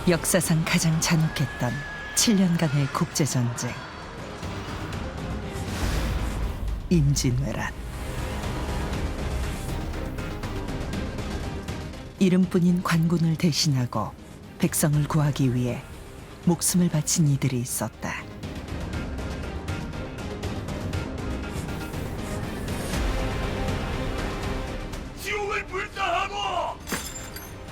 역사상 가장 잔혹했던 7년간의 국제전쟁. 임진왜란. 이름뿐인 관군을 대신하고 백성을 구하기 위해 목숨을 바친 이들이 있었다. 지옥을 불사하고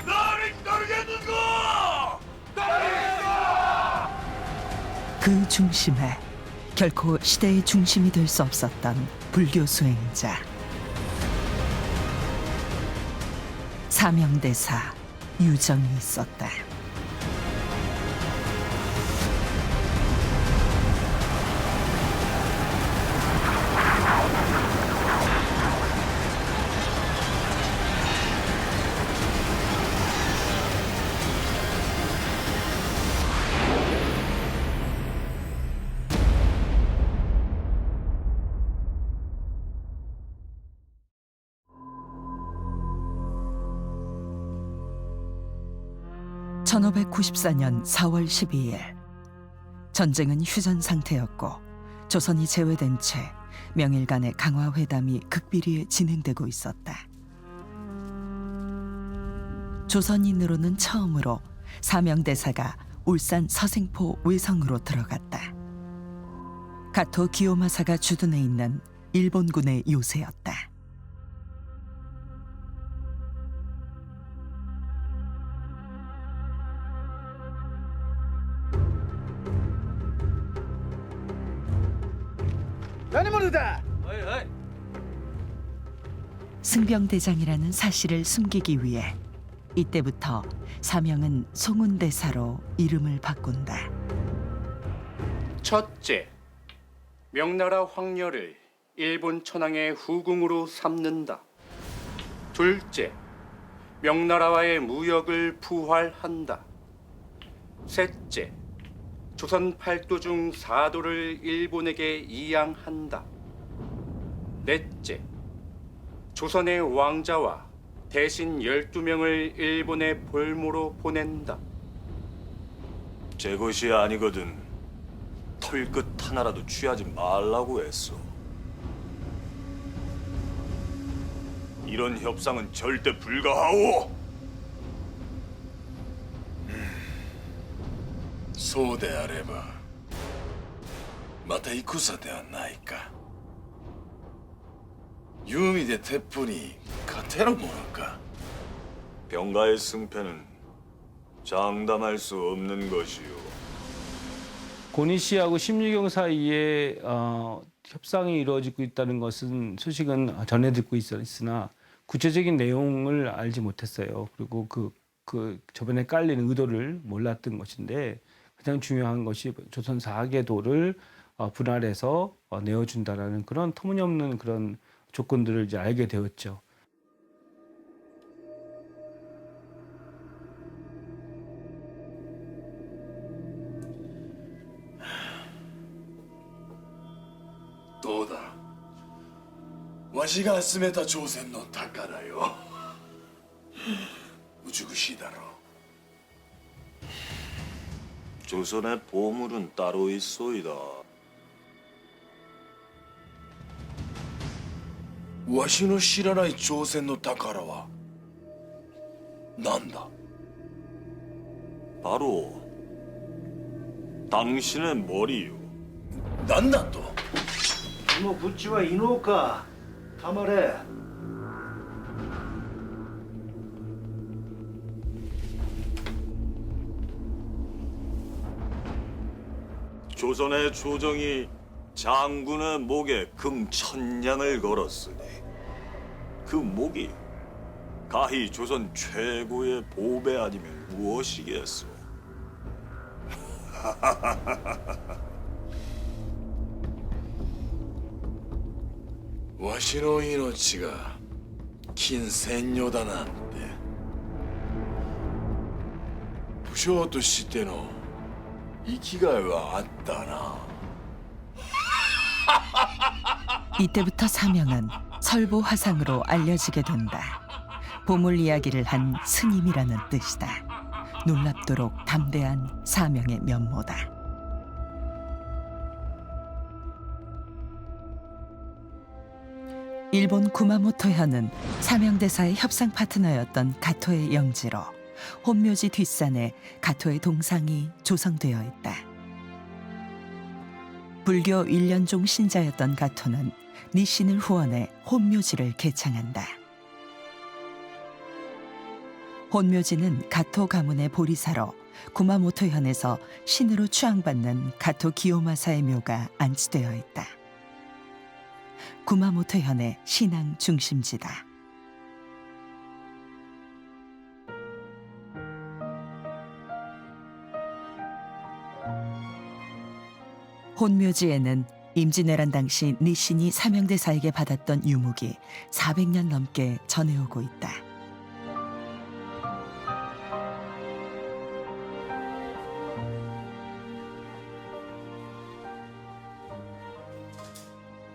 나를 따르겠는가? 따르겠다! 그 중심에 결코 시대의 중심이 될 수 없었던 불교 수행자. 사명대사 유정이 있었다. (1594년 4월 12일) 전쟁은 휴전 상태였고 조선이 제외된 채 명일 간의 강화 회담이 극비리에 진행되고 있었다. 조선인으로는 처음으로 사명대사가 울산 서생포 외성으로 들어갔다. 가토 기요마사가 주둔해 있는 일본군의 요새였다. 승병대장이라는 사실을 숨기기 위해 이때부터 사명은 송운대사로 이름을 바꾼다. 첫째, 명나라 황녀를 일본 천황의 후궁으로 삼는다. 둘째, 명나라와의 무역을 부활한다. 셋째, 조선 8도 중 4도를 일본에게 이양한다. 넷째, 조선의 왕자와 대신 12명을 일본의 볼모로 보낸다. 제 것이 아니거든 털끝 하나라도 취하지 말라고 했어. 이런 협상은 절대 불가하오. そうであればまた戦ではないか。いう意味で鉄砲に勝てるものか。 병가의 승패는 장담할 수 없는 것이오. 고니 씨하고 심유경 사이에 협상이 이루어지고 있다는 것은 소식은 전해 듣고 있으나 구체적인 내용을 알지 못했어요. 그리고 그 저번에 깔린 의도를 몰랐던 것인데 가장 중요한 것이 조선 4계도를 분할해서 내어준다라는 그런 터무니없는 그런 조건들을 이제 알게 되었죠.どうだ。わしが集めた朝鮮の宝よ。美しいだろう。 조선의 보물은 따로 있소이다. わしの知らない朝鮮の宝は何だ。 바로 당신의 머리요. 何だと。もうこっちはいいのか。たまれ。 조선의 조정이 장군의 목에 금 1000냥을 걸었으니 그 목이 가히 조선 최고의 보배 아니면 무엇이겠소. わしの命が金千女だなんて武将としての生きがいはあったな。 이때부터 사명은 설보 화상으로 알려지게 된다. 보물 이야기를 한 스님이라는 뜻이다. 놀랍도록 담대한 사명의 면모다. 일본 구마모토현은 사명대사의 협상 파트너였던 가토의 영지로 혼묘지 뒷산에 가토의 동상이 조성되어 있다. 불교 일련종 신자였던 가토는 니신을 후원해 혼묘지를 개창한다. 혼묘지는 가토 가문의 보리사로 구마모토현에서 신으로 추앙받는 가토 기요마사의 묘가 안치되어 있다. 구마모토현의 신앙 중심지다. 혼묘지에는 임진왜란 당시 니신이 사명대사에게 받았던 유목이 400년 넘게 전해오고 있다.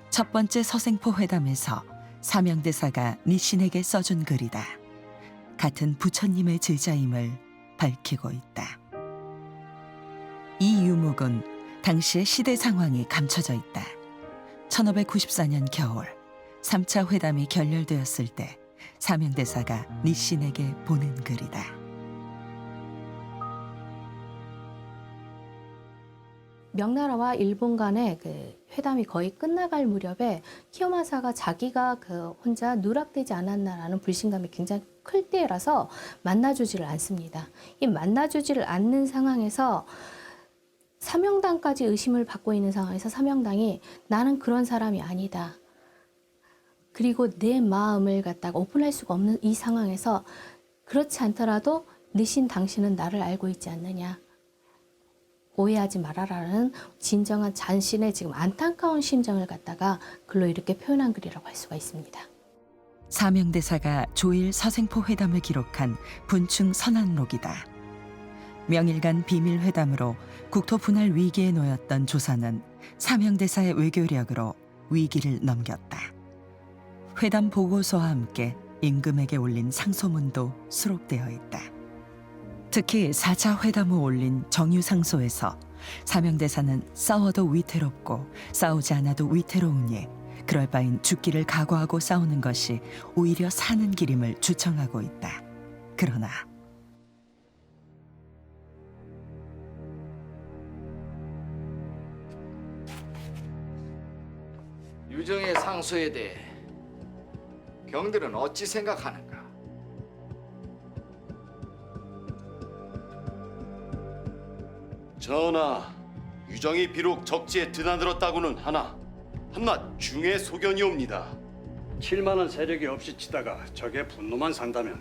첫 번째 서생포 회담에서 사명대사가 니신에게 써준 글이다. 같은 부처님의 제자임을 밝히고 있다. 이 유목은 당시의 시대 상황이 감춰져 있다. 1594년 겨울 3차 회담이 결렬되었을 때 사명대사가 니신에게 보낸 글이다. 명나라와 일본 간의 그 회담이 거의 끝나갈 무렵에 키요마사가 자기가 그 혼자 누락되지 않았나라는 불신감이 굉장히 클 때라서 만나주지를 않습니다. 이 만나주지를 않는 상황에서 사명당까지 의심을 받고 있는 상황에서 사명당이 나는 그런 사람이 아니다. 그리고 내 마음을 갖다가 오픈할 수가 없는 이 상황에서 그렇지 않더라도 니신 당신은 나를 알고 있지 않느냐. 오해하지 말아라라는 진정한 자신의 지금 안타까운 심정을 갖다가 글로 이렇게 표현한 글이라고 할 수가 있습니다. 사명대사가 조일 서생포 회담을 기록한 분충 선안록이다. 명일간 비밀 회담으로 국토 분할 위기에 놓였던 조선은 사명대사의 외교력으로 위기를 넘겼다. 회담 보고서와 함께 임금에게 올린 상소문도 수록되어 있다. 특히 4차 회담 후 올린 정유상소에서 사명대사는 싸워도 위태롭고 싸우지 않아도 위태로우니 그럴 바엔 죽기를 각오하고 싸우는 것이 오히려 사는 길임을 주청하고 있다. 그러나 유정의 상소에 대해 경들은 어찌 생각하는가? 전하, 유정이 비록 적지에 드나들었다고는 하나 한낱 중의 소견이옵니다. 7만원 세력이 없이 치다가 적의 분노만 산다면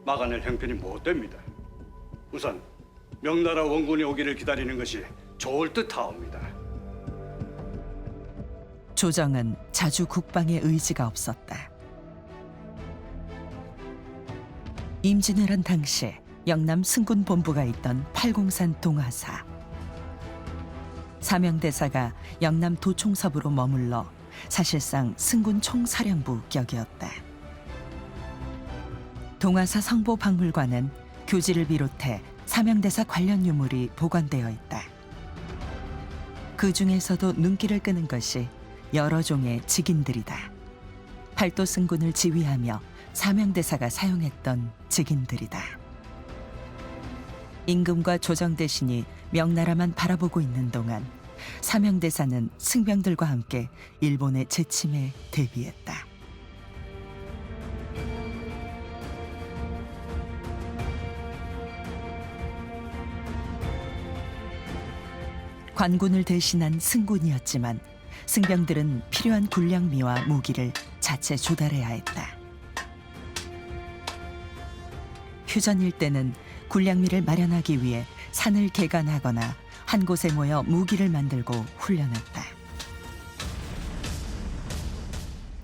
막아낼 형편이 못 됩니다. 우선 명나라 원군이 오기를 기다리는 것이 좋을 듯하옵니다. 조정은 자주 국방에 의지가 없었다. 임진왜란 당시 영남 승군 본부가 있던 팔공산 동화사. 사명대사가 영남 도총섭으로 머물러 사실상 승군 총사령부 격이었다. 동화사 성보박물관은 교지를 비롯해 사명대사 관련 유물이 보관되어 있다. 그 중에서도 눈길을 끄는 것이 여러 종의 직인들이다. 팔도 승군을 지휘하며 사명대사가 사용했던 직인들이다. 임금과 조정 대신이 명나라만 바라보고 있는 동안 사명대사는 승병들과 함께 일본의 재침에 대비했다. 관군을 대신한 승군이었지만 승병들은 필요한 군량미와 무기를 자체 조달해야 했다. 휴전일 때는 군량미를 마련하기 위해 산을 개간하거나 한 곳에 모여 무기를 만들고 훈련했다.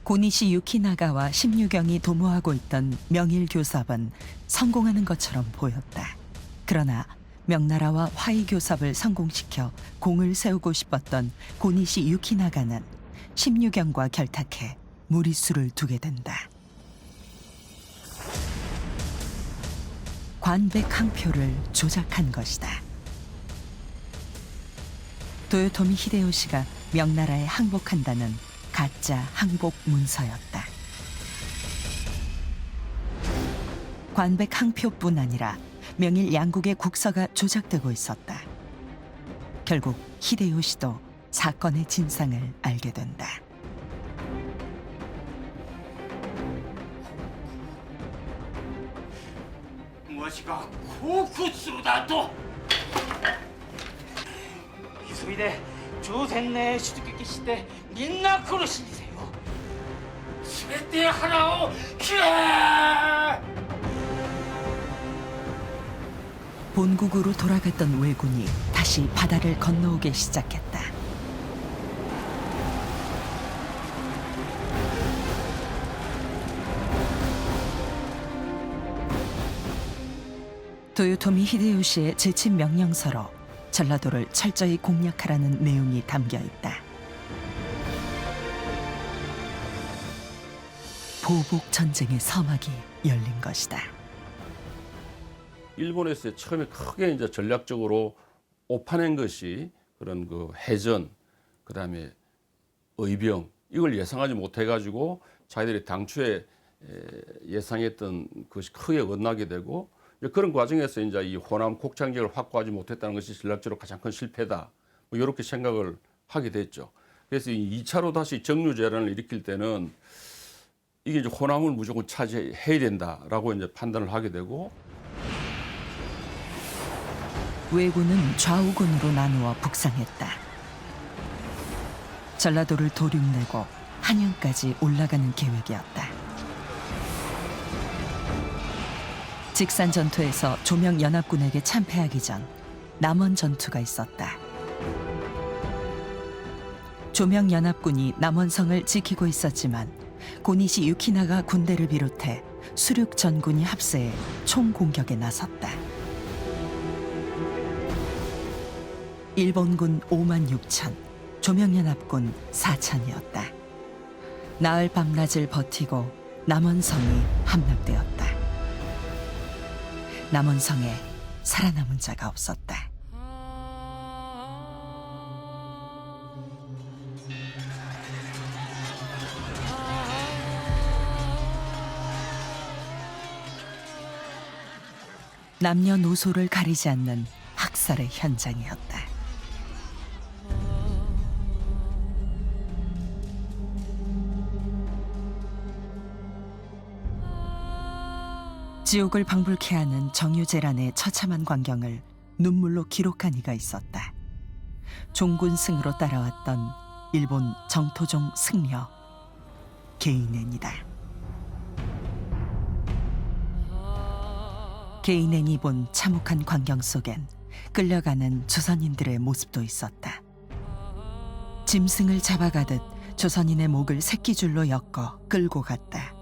고니시 유키나가와 심유경이 도모하고 있던 명일교섭은 성공하는 것처럼 보였다. 그러나 명나라와 화의교섭을 성공시켜 공을 세우고 싶었던 고니시 유키나가는 심유경과 결탁해 무리수를 두게 된다. 관백 항표를 조작한 것이다. 도요토미 히데요시가 명나라에 항복한다는 가짜 항복 문서였다. 관백 항표뿐 아니라 명일 양국의 국서가 조작되고 있었다. 결국 히데요시도 사건의 진상을 알게 된다. 무엇이가 고쿠스로다도 이소이데 조센네 시주케키 시대 민나코로 신이세요. 스베테 하나오 키에 본국으로 돌아갔던 왜군이 다시 바다를 건너오기 시작했다. 도요토미 히데요시의 재침 명령서로 전라도를 철저히 공략하라는 내용이 담겨 있다. 보복 전쟁의 서막이 열린 것이다. 일본에서 처음에 크게 이제 전략적으로 오파낸 것이 그런 그 해전, 그다음에 의병 이걸 예상하지 못해가지고 자기들이 당초에 예상했던 것이 크게 엇나게 되고 그런 과정에서 이제 이 호남 곡창지역을 확보하지 못했다는 것이 전략적으로 가장 큰 실패다. 뭐 이렇게 생각을 하게 됐죠. 그래서 이 2차로 다시 정류재란을 일으킬 때는 이게 이제 호남을 무조건 차지해야 된다라고 이제 판단을 하게 되고. 왜군은 좌우군으로 나누어 북상했다. 전라도를 도륙내고 한양까지 올라가는 계획이었다. 직산 전투에서 조명연합군에게 참패하기 전 남원 전투가 있었다. 조명연합군이 남원성을 지키고 있었지만 고니시 유키나가 군대를 비롯해 수륙 전군이 합세해 총공격에 나섰다. 일본군 5만 6천, 조명연합군 4천이었다. 나흘 밤낮을 버티고 남원성이 함락되었다. 남원성에 살아남은 자가 없었다. 남녀노소를 가리지 않는 학살의 현장이었다. 지옥을 방불케 하는 정유재란의 처참한 광경을 눈물로 기록한 이가 있었다. 종군승으로 따라왔던 일본 정토종 승려 게이넨이다. 게이넨이 본 참혹한 광경 속엔 끌려가는 조선인들의 모습도 있었다. 짐승을 잡아가듯 조선인의 목을 새끼줄로 엮어 끌고 갔다.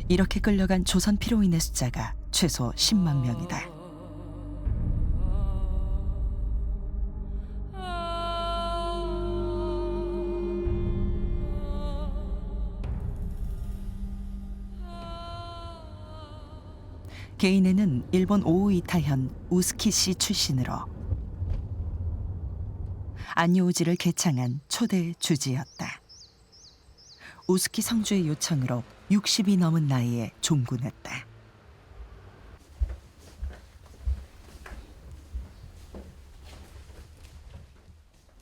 이렇게 끌려간 조선 피로인의 숫자가 최소 10만 명이다. 게이넨은 일본 오우이타현 우스키시 출신으로 안요우지를 개창한 초대 주지였다. 우스키 성주의 요청으로 60이 넘은 나이에 종군했다.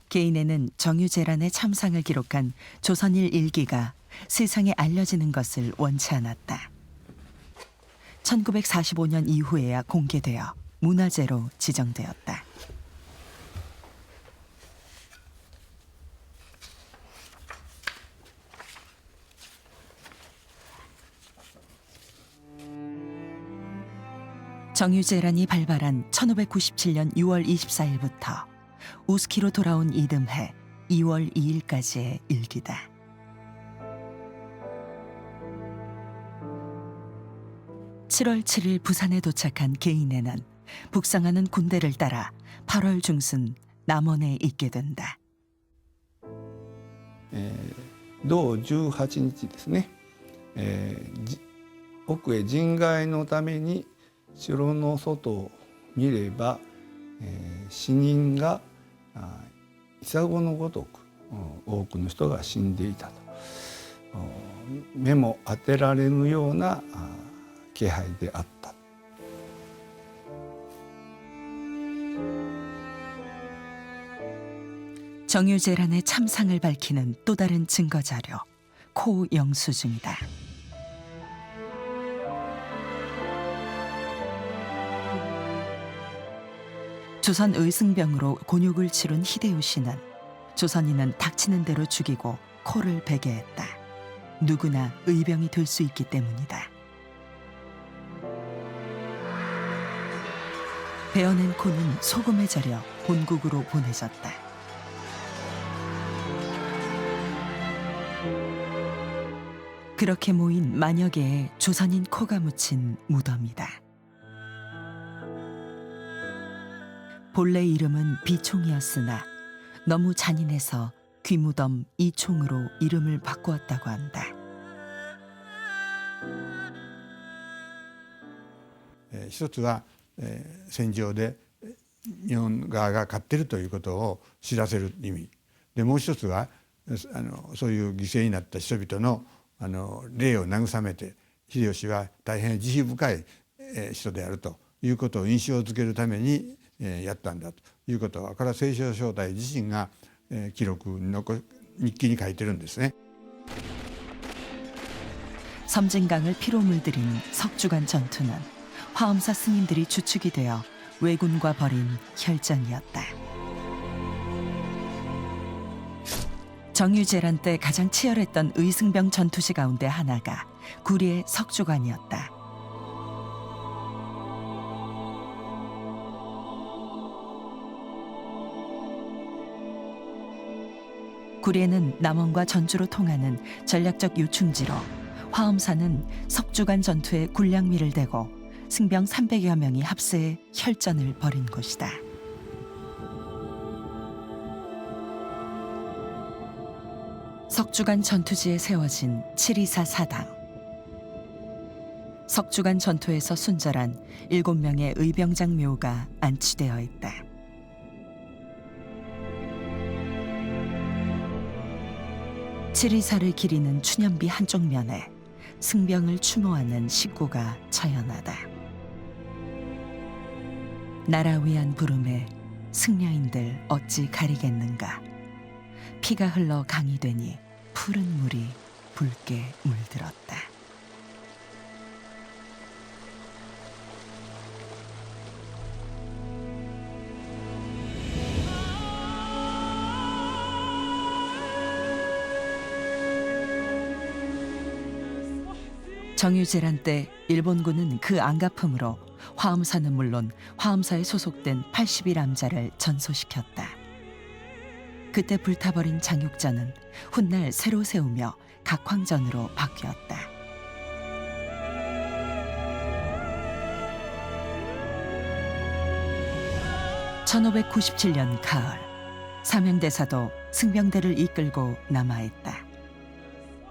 게이넨은 정유재란의 참상을 기록한 조선일 일기가 세상에 알려지는 것을 원치 않았다. 1945년 이후에야 공개되어 문화재로 지정되었다. 정유재란이 발발한 1597년 6월 24일부터 우스키로 돌아온 이듬해 2월 2일까지의 일기다. (7월 7일) 부산에 도착한 게이넨은 북상하는 군대를 따라 8월 중순 남원에 있게 된다. 同18日ですね、奥へ陣替えのために城の外を見れば、死人が潔のごとく多くの人が死んでいたと。目も当てられぬような気配であった。 정유재란의 참상을 밝히는 또 다른 증거 자료, 코 영수증이다. 조선 의승병으로 곤욕을 치룬 히데요시는 조선인은 닥치는 대로 죽이고 코를 베게 했다. 누구나 의병이 될 수 있기 때문이다. 베어낸 코는 소금에 절여 본국으로 보내졌다. 그렇게 모인 만여 개의 조선인 코가 묻힌 무덤이다. 본래 이름은 비총이었으나 너무 잔인해서 귀무덤 이총으로 이름을 바꾸었다고 한다. 一つは、戦場で日本側が勝っているということを知らせる意味で、もう一つはそういう犠牲になった人々の霊を慰めて、秀吉は大変慈悲深い人であるということを印象づけるためにやったんだということは、これは清少正代自身が記録日記に書いてるんですね。 섬진강을 피로 물들인 석주간 전투는 화엄사 스님들이 주축이 되어 왜군과 벌인 혈전이었다. 정유재란 때 가장 치열했던 의승병 전투시 가운데 하나가 구리의 석주관이었다. 구리에는 남원과 전주로 통하는 전략적 요충지로 화엄사는 석주간 전투에 군량미를 대고 승병 300여 명이 합세해 혈전을 벌인 곳이다. 석주간 전투지에 세워진 724 사당. 석주간 전투에서 순절한 7명의 의병장 묘가 안치되어 있다. 칠이사를 기리는 추념비 한쪽 면에 승병을 추모하는 식구가 처연하다. 나라 위한 부름에 승려인들 어찌 가리겠는가. 피가 흘러 강이 되니 푸른 물이 붉게 물들었다. 정유재란 때 일본군은 그 안가품으로 화엄사는 물론 화엄사에 소속된 81암자를 전소시켰다. 그때 불타버린 장육전은 훗날 새로 세우며 각황전으로 바뀌었다. (1597년) 가을, 사명대사도 승병대를 이끌고 남하했다.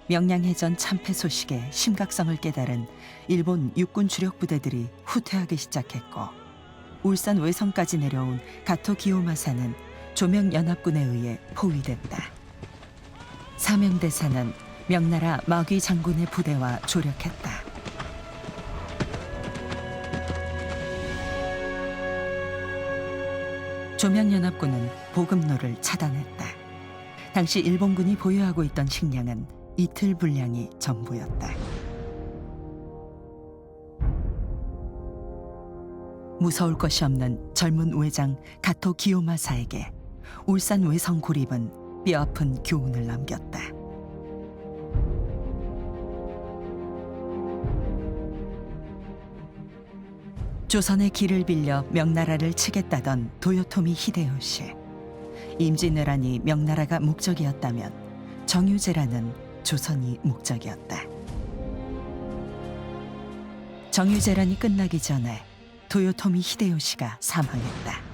명량해전 참패 소식의 심각성을 깨달은 일본 육군 주력 부대들이 후퇴하기 시작했고, 울산 외성까지 내려온 가토 기요마사는 조명연합군에 의해 포위됐다. 사명대사는 명나라 마귀 장군의 부대와 조력했다. 조명연합군은 보급로를 차단했다. 당시 일본군이 보유하고 있던 식량은 이틀 분량이 전부였다. 무서울 것이 없는 젊은 외장 가토 기요마사에게 울산 외성 고립은 뼈아픈 교훈을 남겼다. 조선의 길을 빌려 명나라를 치겠다던 도요토미 히데요시. 임진왜란이 명나라가 목적이었다면 정유재란은 조선이 목적이었다. 정유재란이 끝나기 전에 도요토미 히데요시가 사망했다.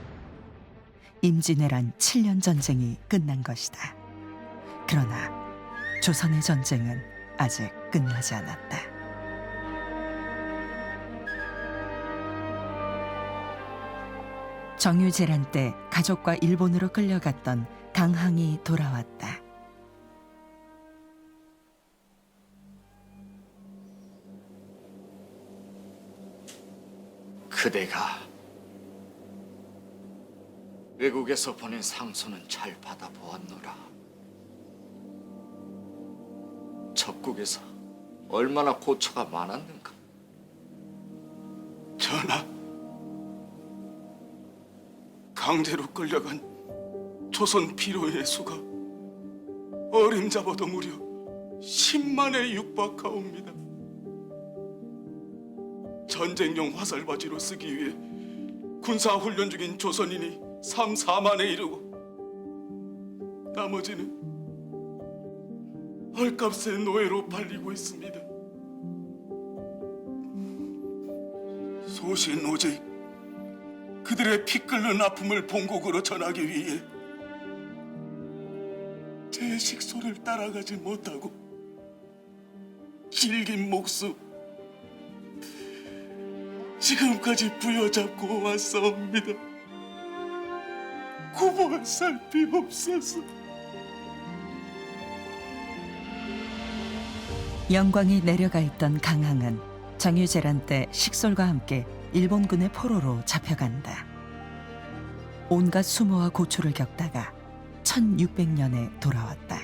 임진왜란 7년 전쟁이 끝난 것이다. 그러나 조선의 전쟁은 아직 끝나지 않았다. 정유재란 때 가족과 일본으로 끌려갔던 강항이 돌아왔다. 그대가 외국에서 보낸 상소는 잘 받아보았노라. 적국에서 얼마나 고초가 많았는가. 전하, 강제로 끌려간 조선 피로의 수가 어림잡아도 무려 10만에 육박하옵니다. 전쟁용 화살바지로 쓰기 위해 군사훈련 중인 조선인이 3, 4만에 이르고 나머지는 헐값의 노예로 팔리고 있습니다. 소신 오직 그들의 피 끓는 아픔을 본국으로 전하기 위해 제 식소를 따라가지 못하고 길긴 목숨 지금까지 부여잡고 왔사옵니다. 구벌 살피옵소서. 영광이 내려가 있던 강항은 정유재란 때 식솔과 함께 일본군의 포로로 잡혀간다. 온갖 수모와 고초를 겪다가 1600년에 돌아왔다.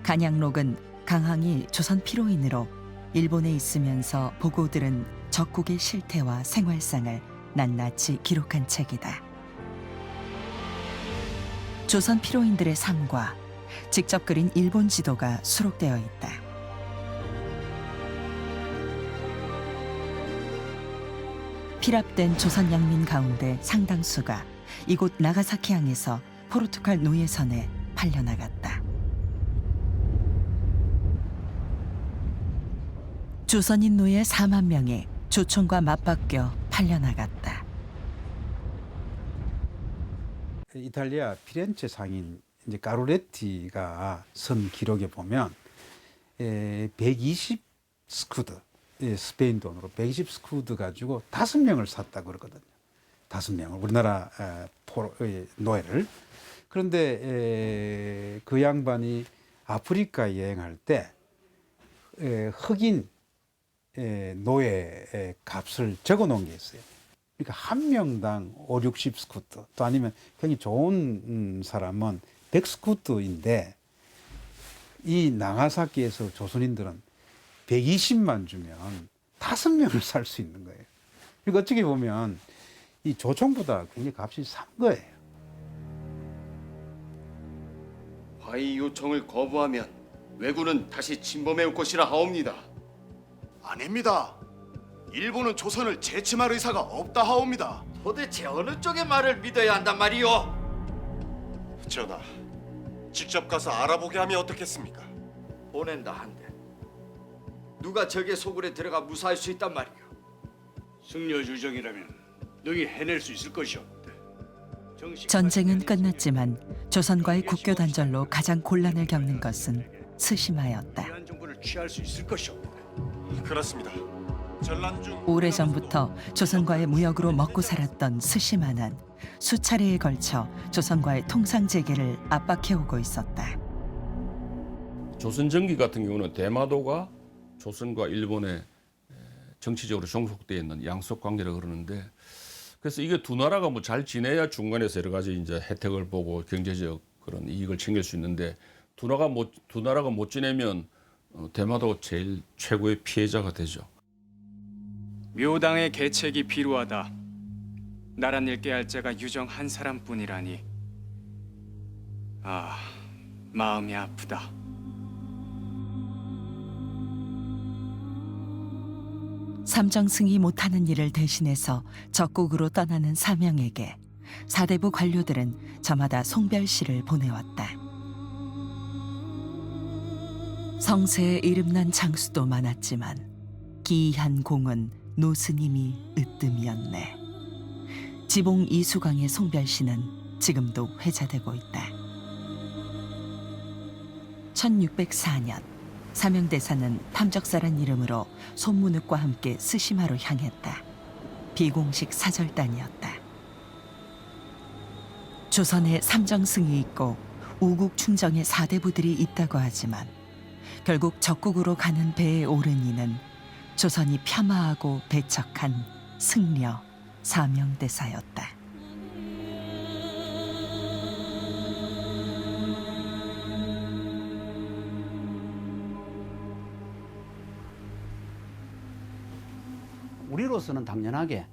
간양록은 강항이 조선 피로인으로 일본에 있으면서 보고 들은 적국의 실태와 생활상을 낱낱이 기록한 책이다. 조선 피로인들의 삶과 직접 그린 일본 지도가 수록되어 있다. 피랍된 조선 양민 가운데 상당수가 이곳 나가사키항에서 포르투갈 노예선에 팔려나갔다. 조선인 노예 4만 명이 조총과 맞바뀌어 팔려나갔다. 이탈리아 피렌체 상인 이제 가루레티가 쓴 기록에 보면 120 스쿠드, 스페인 돈으로 120 스쿠드 가지고 5명을 샀다 그러거든요. 5명을 우리나라 노예를. 그런데 그 양반이 아프리카 여행할 때 흑인 노예 값을 적어 놓은 게 있어요. 그러니까 한 명당 5, 60 스쿠트 또 아니면 굉장히 좋은 사람은 100 스쿠트인데 이 나가사키에서 조선인들은 120만 주면 5명을 살 수 있는 거예요. 그러니까 어떻게 보면 이 조총보다 굉장히 값이 싼 거예요. 화의 요청을 거부하면 왜군은 다시 침범해올 것이라 하옵니다. 아닙니다. 일본은 조선을 재침할 의사가 없다 하옵니다. 도대체 어느 쪽의 말을 믿어야 한단 말이오? 전하, 직접 가서 알아보게 하면 어떻겠습니까? 보낸다 한데 누가 적의 소굴에 들어가 무사할 수 있단 말이오? 승려 유정이라면 능히 해낼 수 있을 것이옵니다. 전쟁은 끝났지만 조선과의 국교 단절로 가장 곤란을 겪는 것은 스시마였다. 위안 정보를 취할 수 있을 것이옵니다. 그렇습니다. 전란 중 오래전부터 조선과의 무역으로 먹고 살았던 스시마는 수차례에 걸쳐 조선과의 통상 재개를 압박해오고 있었다. 조선 전기 같은 경우는 대마도가 조선과 일본의 정치적으로 종속되어 있는 양속 관계라 그러는데, 그래서 이게 두 나라가 뭐 잘 지내야 중간에서 여러 가지 이제 혜택을 보고 경제적 그런 이익을 챙길 수 있는데 두 나라가 못 지내면 대마도가 제일 최고의 피해자가 되죠. 묘당의 계책이 필요하다. 나라 늙게 할 자가 유정 한 사람뿐이라니. 아, 마음이 아프다. 삼정승이 못하는 일을 대신해서 적국으로 떠나는 사명에게 사대부 관료들은 저마다 송별시를 보내왔다. 성세에 이름난 장수도 많았지만 기이한 공은 노스님이 으뜸이었네. 지봉 이수광의 송별시는 지금도 회자되고 있다. 1604년 사명대사는 탐적사란 이름으로 손문흑과 함께 스시마로 향했다. 비공식 사절단이었다. 조선에 삼정승이 있고 우국 충정에 사대부들이 있다고 하지만 결국 적국으로 가는 배에 오른 이는 조선이 폄하하고 배척한 승려 사명대사였다. 우리로서는 당연하게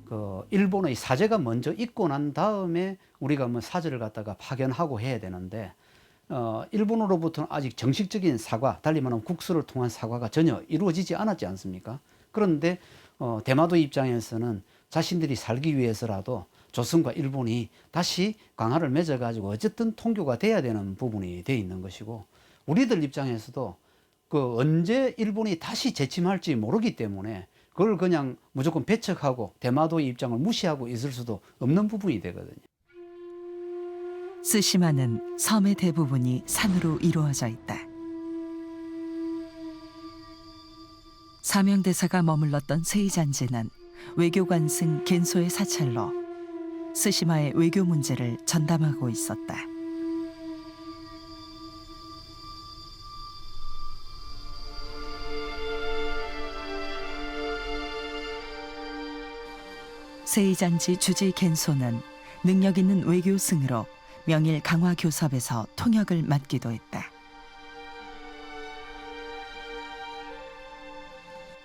그 일본의 사제가 먼저 있고 난 다음에 우리가 뭐 사제를 갖다가 파견하고 해야 되는데 일본으로부터는 아직 정식적인 사과, 달리 말하면 국수를 통한 사과가 전혀 이루어지지 않았지 않습니까? 그런데 대마도 입장에서는 자신들이 살기 위해서라도 조선과 일본이 다시 강화를 맺어가지고 어쨌든 통교가 돼야 되는 부분이 돼 있는 것이고, 우리들 입장에서도 그 언제 일본이 다시 재침할지 모르기 때문에 그걸 그냥 무조건 배척하고 대마도의 입장을 무시하고 있을 수도 없는 부분이 되거든요. 스시마는 섬의 대부분이 산으로 이루어져 있다. 사명대사가 머물렀던 세이잔지는 외교관승 겐소의 사찰로 스시마의 외교 문제를 전담하고 있었다. 세이잔지 주지 겐소는 능력 있는 외교승으로 명일 강화교섭에서 통역을 맡기도 했다.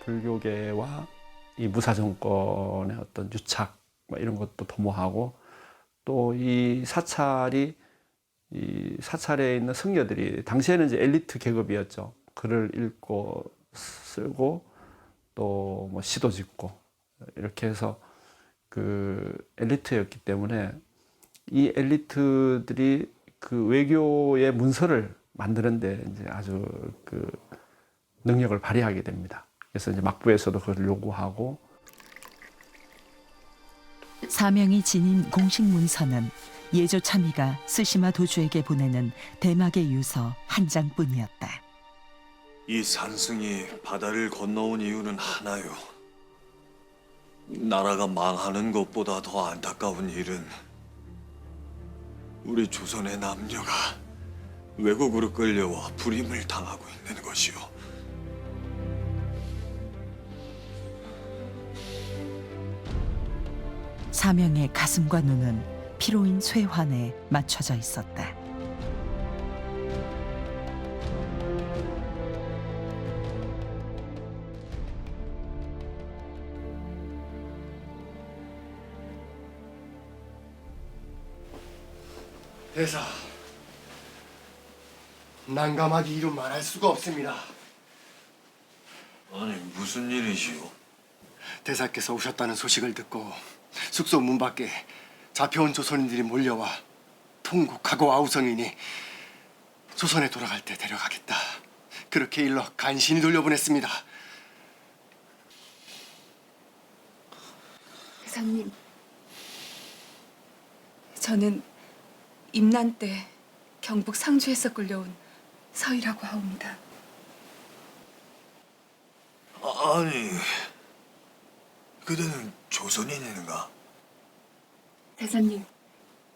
불교계와 이 무사정권의 어떤 유착 이런 것도 도모하고, 또 이 사찰에 있는 승려들이 당시에는 이제 엘리트 계급이었죠. 글을 읽고 쓰고 또 뭐 시도 짓고 이렇게 해서 그 엘리트였기 때문에 이 엘리트들이 그 외교의 문서를 만드는데 이제 아주 그 능력을 발휘하게 됩니다. 그래서 이제 막부에서도 그걸 요구하고, 사명이 지닌 공식 문서는 예조 참의가 스시마 도주에게 보내는 대막의 유서 한 장뿐이었다. 이 산승이 바다를 건너온 이유는 하나요. 나라가 망하는 것보다 더 안타까운 일은 우리 조선의 남녀가 외국으로 끌려와 불임을 당하고 있는 것이오. 사명의 가슴과 눈은 피로인 쇠환에 맞춰져 있었다. 대사, 난감하기 이루 말할 수가 없습니다. 아니, 무슨 일이시오? 대사께서 오셨다는 소식을 듣고 숙소 문 밖에 잡혀온 조선인들이 몰려와 통곡하고 아우성이니 조선에 돌아갈 때 데려가겠다. 그렇게 일러 간신히 돌려보냈습니다. 대사님, 저는 임난 때 경북 상주에서 끌려온 서희라고 하옵니다. 아니, 그대는 조선인인가? 대사님,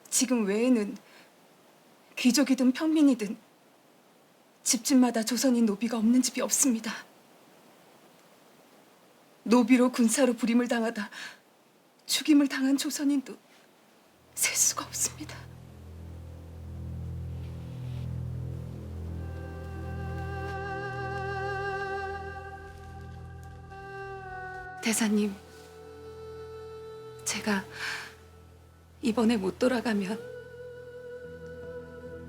지금 외에는 귀족이든 평민이든 집집마다 조선인 노비가 없는 집이 없습니다. 노비로 군사로 불임을 당하다 죽임을 당한 조선인도 셀 수가 없습니다. 대사님, 제가 이번에 못 돌아가면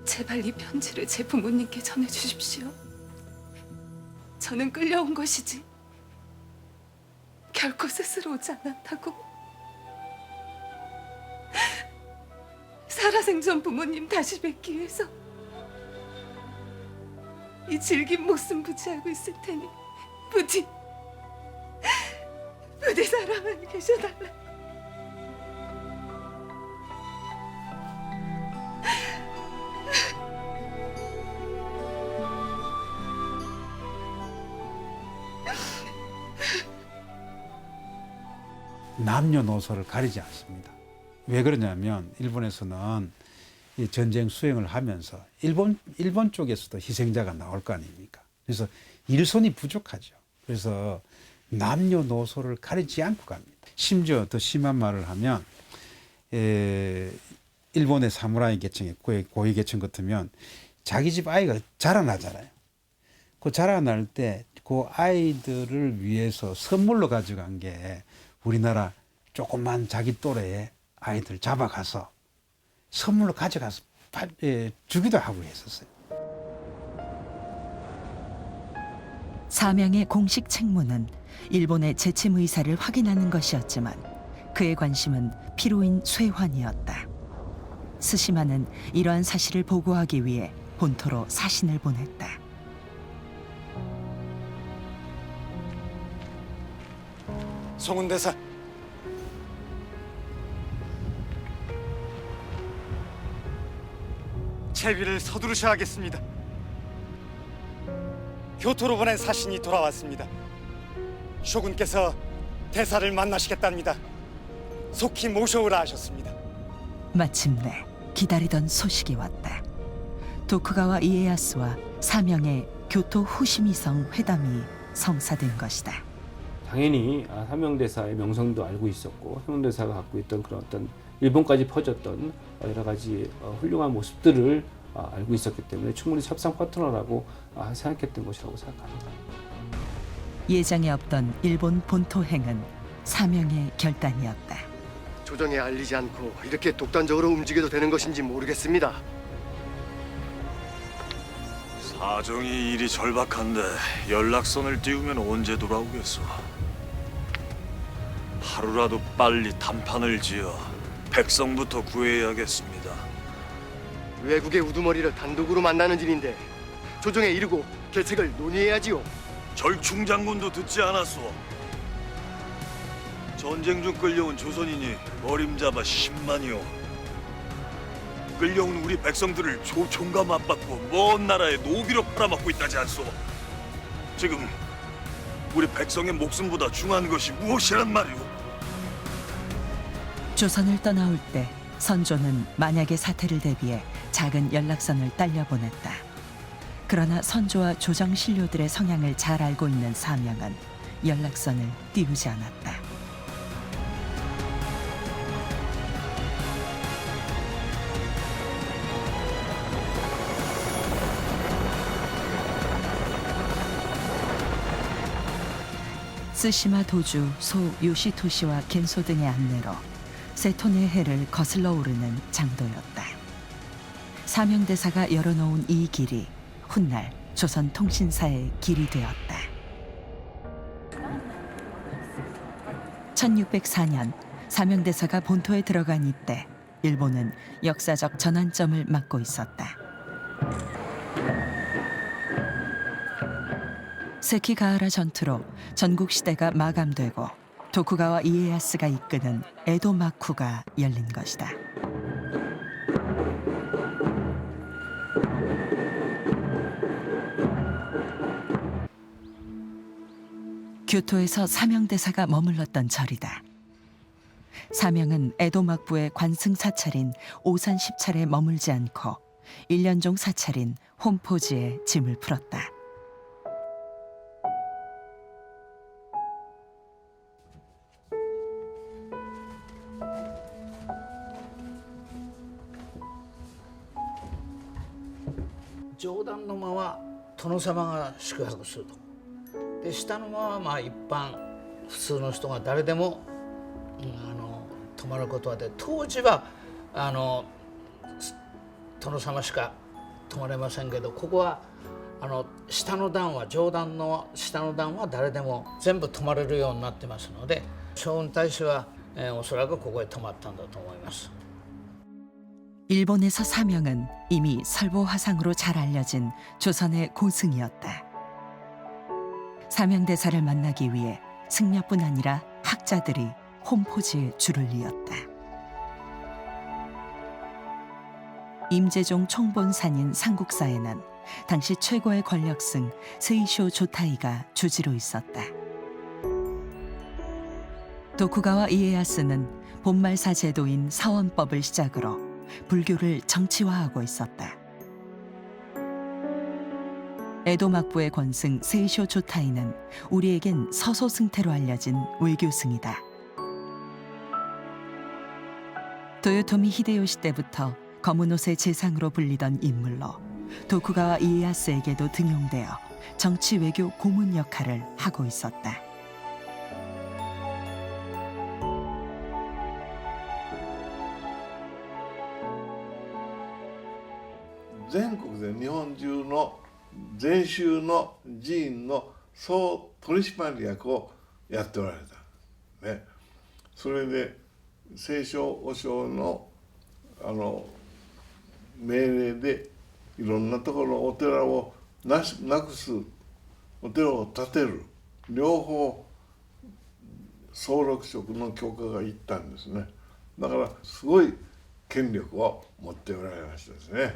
제발 이 편지를 제 부모님께 전해주십시오. 저는 끌려온 것이지 결코 스스로 오지 않았다고. 살아생전 부모님 다시 뵙기 위해서 이 질긴 목숨 부지하고 있을 테니 부디 살아만 계셔달라. 남녀노소를 가리지 않습니다. 왜 그러냐면 일본에서는 이 전쟁 수행을 하면서 일본 쪽에서도 희생자가 나올 거 아닙니까? 그래서 일손이 부족하죠. 그래서 남녀노소를 가리지 않고 갑니다. 심지어 더 심한 말을 하면 일본의 사무라이 계층의 고위 계층 같으면 자기 집 아이가 자라나잖아요. 그 자라날 때 그 아이들을 위해서 선물로 가져간 게 우리나라 조그만 자기 또래의 아이들 잡아가서 선물로 가져가서 주기도 하고 했었어요. 사명의 공식 책무는 일본의 재침 의사를 확인하는 것이었지만 그의 관심은 피로인 쇠환이었다. 스시마는 이러한 사실을 보고하기 위해 본토로 사신을 보냈다. 송은대사, 채비를 서두르셔야겠습니다. 교토로 보낸 사신이 돌아왔습니다. 쇼군께서 대사를 만나시겠답니다. 속히 모셔오라 하셨습니다. 마침내 기다리던 소식이 왔다. 도쿠가와 이에야스와 사명의 교토 후시미성 회담이 성사된 것이다. 당연히 사명대사의 명성도 알고 있었고 사명대사가 갖고 있던 그런 어떤 일본까지 퍼졌던 여러 가지 훌륭한 모습들을 알고 있었기 때문에 충분히 협상 파트너라고 생각했던 것이라고 생각합니다. 예정에 없던 일본 본토행은 사명의 결단이었다. 조정에 알리지 않고 이렇게 독단적으로 움직여도 되는 것인지 모르겠습니다. 사정이 일이 절박한데 연락선을 띄우면 언제 돌아오겠어? 하루라도 빨리 단판을 지어 백성부터 구해야겠습니다. 외국의 우두머리를 단독으로 만나는 일인데 조정에 이르고 계책을 논의해야지요. 절충 장군도 듣지 않았소. 전쟁 중 끌려온 조선인이 어림잡아 10만이요. 끌려온 우리 백성들을 조총과 맞받고 먼 나라에 노비로 팔아먹고 있다지 않소. 지금 우리 백성의 목숨보다 중요한 것이 무엇이란 말이오? 조선을 떠나올 때 선조는 만약의 사태를 대비해 작은 연락선을 딸려보냈다. 그러나 선조와 조정 신료들의 성향을 잘 알고 있는 사명은 연락선을 띄우지 않았다. 스시마 도주 소 요시토시와 겐소 등의 안내로 세토네 해를 거슬러 오르는 장도였다. 사명대사가 열어놓은 이 길이 훗날 조선 통신사의 길이 되었다. 1604년 사명대사가 본토에 들어간 이때 일본은 역사적 전환점을 맞고 있었다. 세키가하라 전투로 전국시대가 마감되고 도쿠가와 이에야스가 이끄는 에도 마쿠가 열린 것이다. 교토에서 사명대사가 머물렀던 절이다. 사명은 에도 막부의 관승 사찰인 오산 10차례에 머물지 않고 1년종 사찰인 홈포지에 짐을 풀었다.上段の間は殿様が宿泊すると。で下の間はまあ一般普通の人が誰でも、泊まることはで、当時は殿様しか泊まれませんけど、ここは下の段は上段の下の段は誰でも全部泊まれるようになってますので、将軍大使は、おそらくここへ泊まったんだと思います。 일본에서 사명은 이미 설보화상으로 잘 알려진 조선의 고승이었다. 사명대사를 만나기 위해 승려뿐 아니라 학자들이 홈포지에 줄을 이었다. 임재종 총본산인 삼국사에는 당시 최고의 권력승 세이쇼 조타이가 주지로 있었다. 도쿠가와 이에야스는 본말사 제도인 사원법을 시작으로 불교를 정치화하고 있었다. 에도 막부의 권승 세이쇼 조타이는 우리에겐 서소승태로 알려진 외교승이다. 도요토미 히데요시 때부터 검은 옷의 재상으로 불리던 인물로 도쿠가와 이에야스에게도 등용되어 정치 외교 고문 역할을 하고 있었다. 全国で日本中の禅宗の寺院の総取締役をやっておられた、ね、それで清少和尚の命令でいろんなところお寺をなくす、お寺を建てる、両方総六職の許可がいったんですね。だからすごい権力を持っておられましたですね。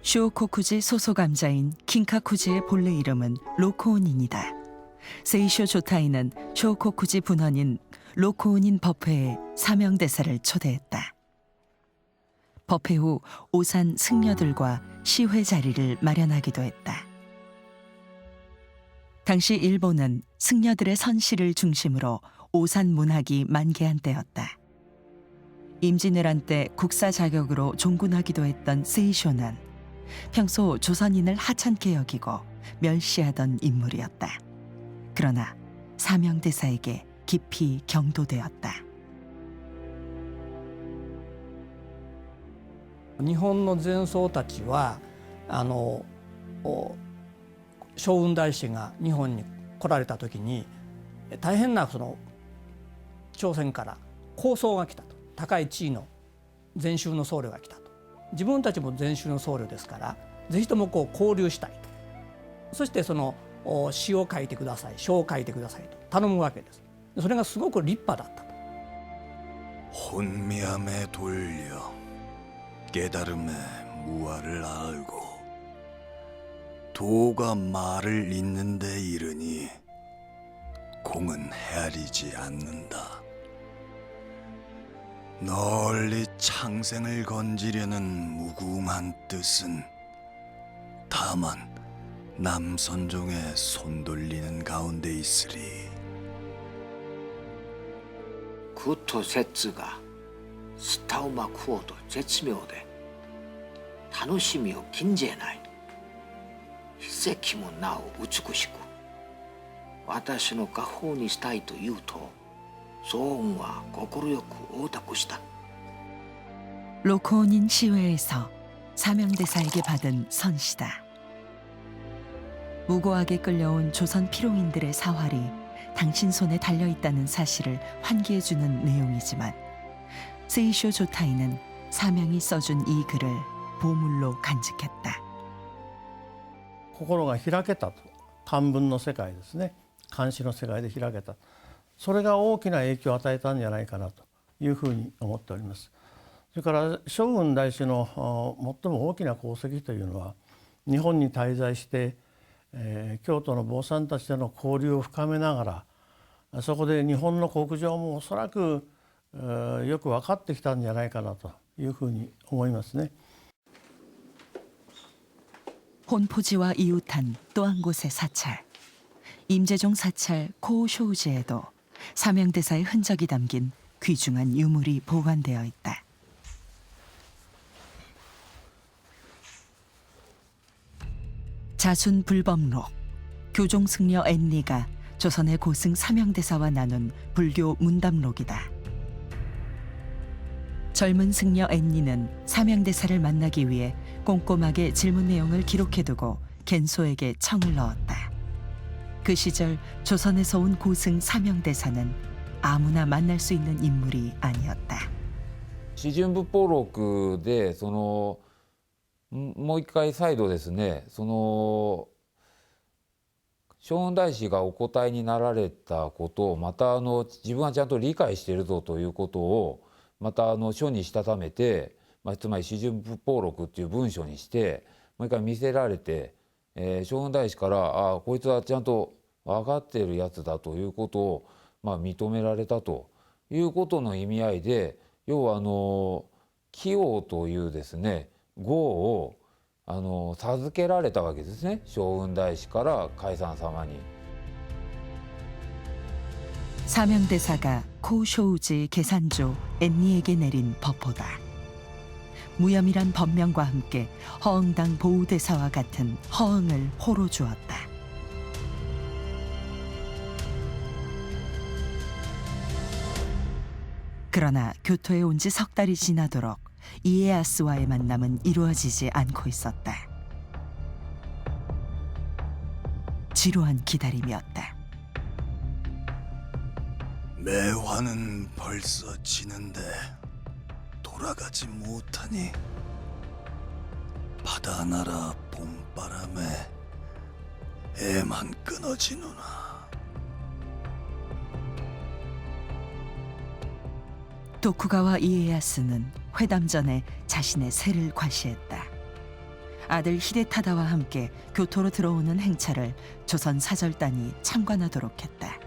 쇼코쿠지 소속감자인 킨카쿠지의 본래 이름은 로코온인이다. 세이쇼 조타이는 쇼코쿠지 분원인 로코온인 법회에 사명대사를 초대했다. 법회 후 오산 승려들과 시회 자리를 마련하기도 했다. 당시 일본은 승려들의 선시를 중심으로 오산 문학이 만개한 때였다. 임진왜란 때 국사 자격으로 종군하기도 했던 세이쇼는 평소 조선인을 하찮게 여기고 멸시하던 인물이었다. 그러나 사명대사에게 깊이 경도되었다. 日本の禅僧たちは将軍大師が日本に来られた時に大変な朝鮮から高僧が来たと、高い地位の禅宗の僧侶が来たと。自分たちも禅宗の僧侶ですからぜひとも交流したいと。そして詩を書いてください、書を書いてくださいと頼むわけです。それがすごく立派だったと。 혼미함에 돌려 깨달음에 무아를 알고 도가 말을 잇는데 이르니 공은 헤아리지 않는다. 널리 창생을 건지려는 무궁한 뜻은 다만 남선종의 손돌리는 가운데 있으리. 苦と節が舌を巻くほど絶妙で楽しみを禁じえない。筆跡もなお美しく私の家宝にしたいと言うと宗恩は快く応答した。 로코온인 시회에서 사명대사에게 받은 선시다. 무고하게 끌려온 조선 피롱인들의 사활이 당신 손에 달려있다는 사실을 환기해주는 내용이지만 세이쇼 조타이는 사명이 써준 이 글을 보물로 간직했다. 心が開けたと。漢文の世界ですね。漢詩の世界で開けた。それが大きな影響を与えたんじゃないかなというふうに思っております。それから将軍大師の最も大きな功績というのは日本に滞在して、京都の坊さんたちとの交流を深めながらそこで日本の国情もおそらくよく分かってきたんじゃないかなというふうに思いますね。 혼포지와 이웃한 또 한 곳의 사찰. 임재종 사찰 코우쇼우지에도 사명대사의 흔적이 담긴 귀중한 유물이 보관되어 있다. 자순 불법록. 교종승려 앤리가 조선의 고승 사명대사와 나눈 불교 문답록이다. 젊은 승려 앤리는 사명대사를 만나기 위해 꼼꼼하게 질문 내용을 기록해두고 겐소에게 청을 넣었다. 그 시절 조선에서 온 고승 사명대사는 아무나 만날 수 있는 인물이 아니었다. 四順仏法録でもう一回再度ですね将軍大師がお答えになられたことをまた自分はちゃんと理解しているぞということをまた書にしたためて、つまり四順仏法録っていう文章にしてもう一回見せられて、将軍大師からこいつはちゃんと分かっているやつだということを認められたということの意味合いで、要は起王というですね号を授けられたわけですね、将軍大使から海山様に。 사명대사가 코쇼우지 계산조 앤니에게 내린 법호다. 무염이란 법명과 함께 허응당 보우대사와 같은 허응을 호로 주었다. 그러나 교토에 온 지 석 달이 지나도록 이에야스와의 만남은 이루어지지 않고 있었다. 지루한 기다림이었다. 매화는 벌써 지는데 돌아가지 못하니 바다나라 봄바람에 애만 끊어지누나. 도쿠가와 이에야스는 회담 전에 자신의 세를 과시했다. 아들 히데타다와 함께 교토로 들어오는 행차를 조선 사절단이 참관하도록 했다.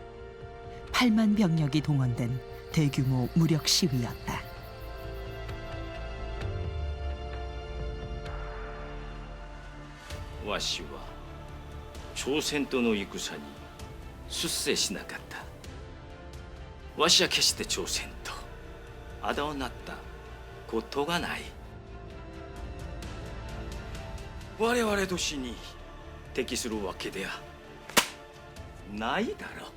8만 병력이 동원된 대규모 무력 시위였다. 와시は朝鮮との戦に出征しなかった。わしは決して朝鮮とあだをなったことがない。我々としに敵するわけではないだろう。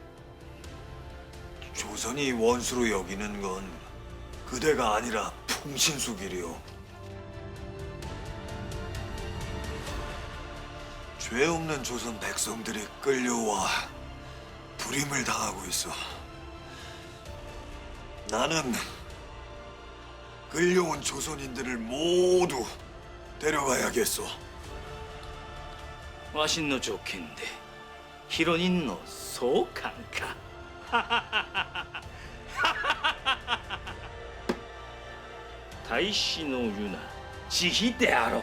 조선이 원수로 여기는 건 그대가 아니라 풍신수길이요. 죄 없는 조선 백성들이 끌려와 불임을 당하고 있어. 나는 끌려온 조선인들을 모두 데려가야겠어. わしの条件でヒロニンの総監か。 大使の言うな慈悲であろう。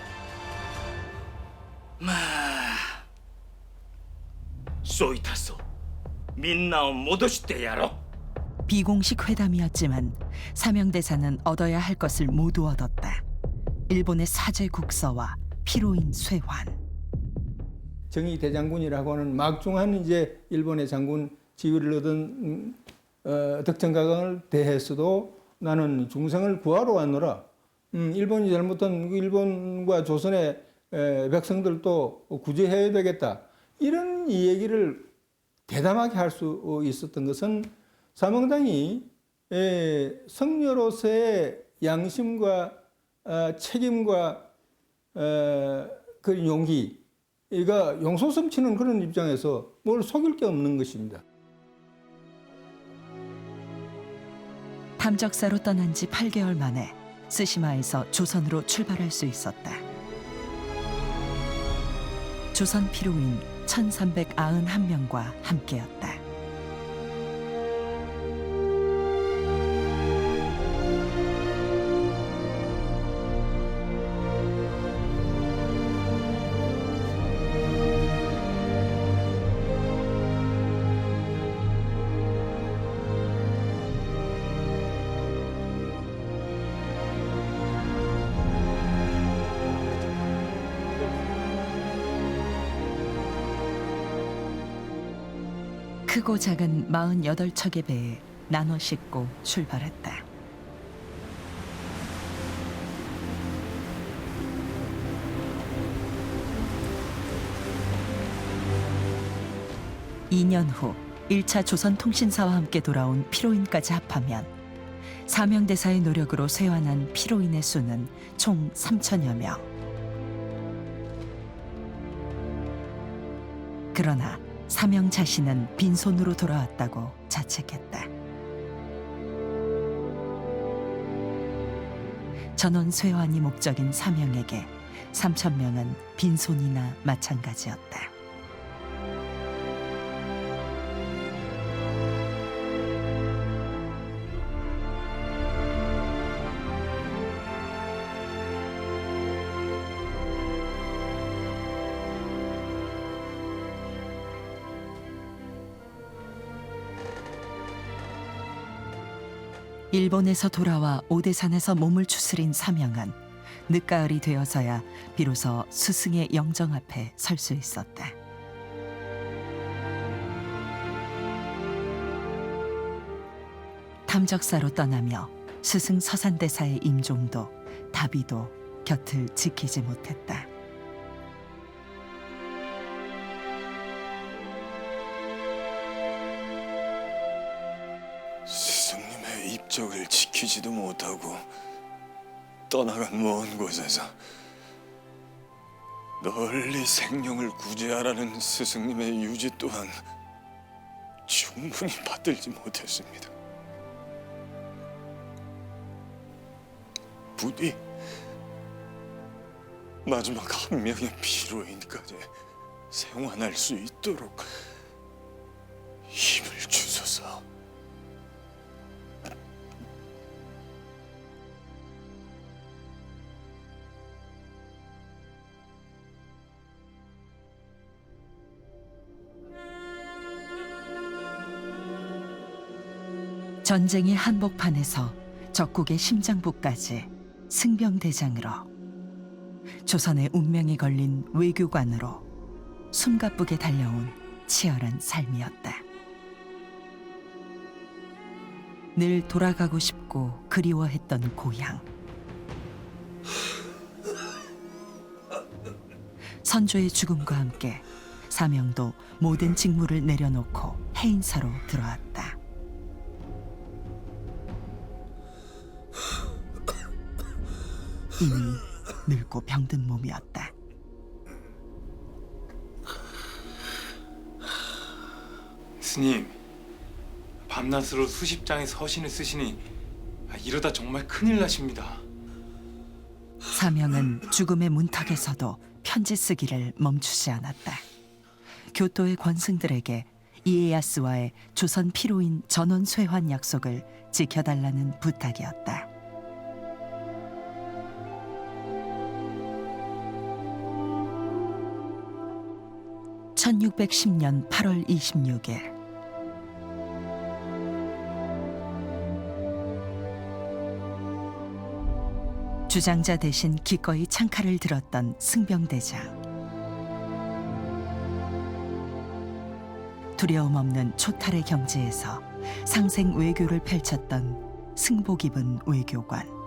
まあそういたそう。みんなを戻してやろう。 비공식 회담이었지만 사명대사는 얻어야 할 것을 모두 얻었다. 일본의 사제 국서와 피로인 쇠환. 정의 대장군이라고 하는 막중한 이제 일본의 장군 지위를 얻은 덕정가강을 대해서도 나는 중생을 구하러 왔노라. 일본이 잘못한 일본과 조선의 백성들도 구제해야 되겠다. 이런 이 얘기를 대담하게 할 수 있었던 것은 사명당이 성녀로서의 양심과 책임과 그 용기가 용솟음치는 그런 입장에서 뭘 속일 게 없는 것입니다. 탐적사로 떠난 지 8개월 만에 스시마에서 조선으로 출발할 수 있었다. 조선 피로인 1391명과 함께였다. 크고 작은 48척의 배에 나눠 싣고 출발했다. (2년) 후 1차 조선통신사와 함께 돌아온 피로인까지 합하면 사명대사의 노력으로 쇄환한 피로인의 수는 총 3천여 명. 그러나 사명 자신은 빈손으로 돌아왔다고 자책했다. 전원 쇄환이 목적인 사명에게 3,000명은 빈손이나 마찬가지였다. 일본에서 돌아와 오대산에서 몸을 추스린 사명은 늦가을이 되어서야 비로소 스승의 영정 앞에 설 수 있었다. 탐적사로 떠나며 스승 서산대사의 임종도 다비도 곁을 지키지 못했다. 스승님의 입적을 지키지도 못하고 떠나간 먼 곳에서 널리 생명을 구제하라는 스승님의 유지 또한 충분히 받들지 못했습니다. 부디 마지막 한 명의 피로인까지 생還할 수 있도록 힘을 주소서. 전쟁의 한복판에서 적국의 심장부까지 승병대장으로, 조선의 운명이 걸린 외교관으로 숨가쁘게 달려온 치열한 삶이었다. 늘 돌아가고 싶고 그리워했던 고향. 선조의 죽음과 함께 사명도 모든 직무를 내려놓고 해인사로 들어왔다. 이미 늙고 병든 몸이었다. 스님, 밤낮으로 수십 장의 서신을 쓰시니 이러다 정말 큰일 나십니다. 사명은 죽음의 문턱에서도 편지 쓰기를 멈추지 않았다. 교토의 권승들에게 이에야스와의 조선 피로인 전원 쇠환 약속을 지켜달라는 부탁이었다. 1610년 8월 26일 주장자 대신 기꺼이 창칼을 들었던 승병대장. 두려움 없는 초탈의 경지에서 상생 외교를 펼쳤던 승복 입은 외교관.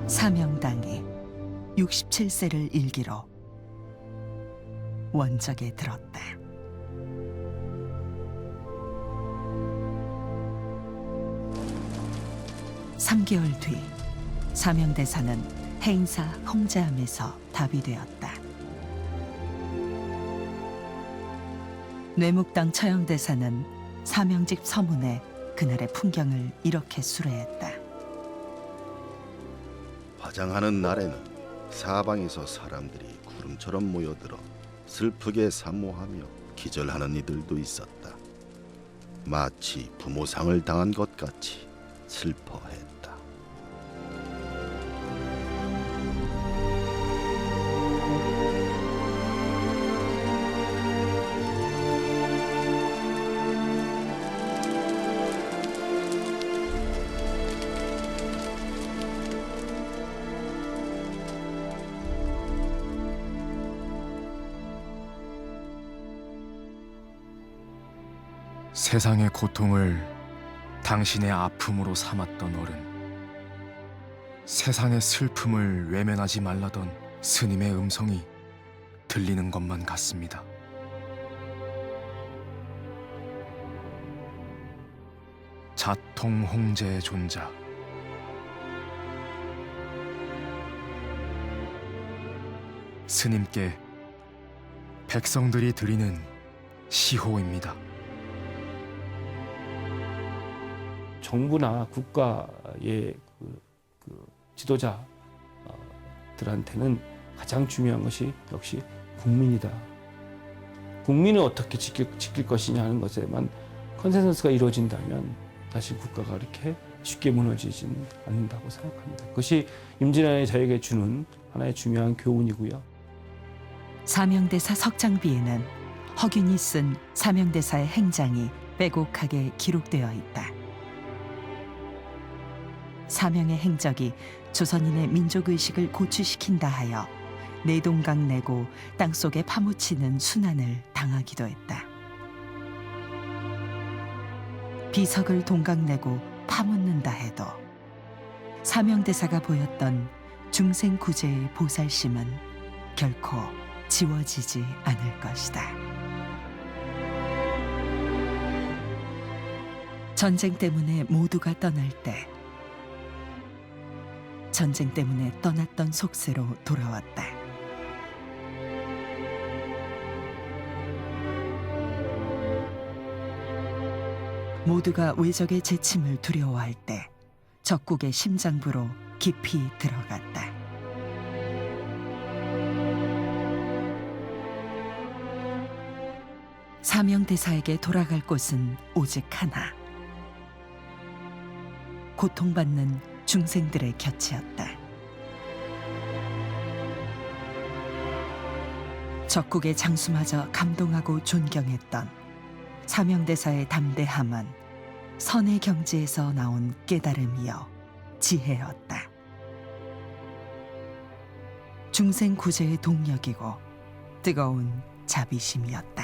사명당이 67세를 일기로 원적에 들었다. (3개월) 뒤 사명대사는 해인사 홍자암에서 답이되었다. 뇌묵당 처형대사는 사명직 서문에 그날의 풍경을 이렇게 수레했다. 화장하는 날에는 사방에서 사람들이 구름처럼 모여들어 슬프게 사모하며 기절하는 이들도 있었다. 마치 부모상을 당한 것 같이 슬퍼했다. 세상의 고통을 당신의 아픔으로 삼았던 어른, 세상의 슬픔을 외면하지 말라던 스님의 음성이 들리는 것만 같습니다. 자통 홍제의 존자, 스님께 백성들이 드리는 시호입니다. 정부나 국가의 그 지도자들한테는 가장 중요한 것이 역시 국민이다. 국민을 어떻게 지킬 것이냐 하는 것에만 컨센서스가 이루어진다면 사실 국가가 그렇게 쉽게 무너지지는 않는다고 생각합니다. 그것이 임진왜란이 저에게 주는 하나의 중요한 교훈이고요. 사명대사 석장비에는 허균이 쓴 사명대사의 행장이 빼곡하게 기록되어 있다. 사명의 행적이 조선인의 민족의식을 고취시킨다 하여 내동강 내고 땅속에 파묻히는 순환을 당하기도 했다. 비석을 동강내고 파묻는다 해도 사명대사가 보였던 중생구제의 보살심은 결코 지워지지 않을 것이다. 전쟁 때문에 모두가 떠날 때 전쟁 때문에 떠났던 속세로 돌아왔다. 모두가 외적의 재침을 두려워할 때 적국의 심장부로 깊이 들어갔다. 사명대사에게 돌아갈 곳은 오직 하나. 고통받는 중생들의 곁이었다. 적국의 장수마저 감동하고 존경했던 사명대사의 담대함은 선의 경지에서 나온 깨달음이요 지혜였다. 중생 구제의 동력이고 뜨거운 자비심이었다.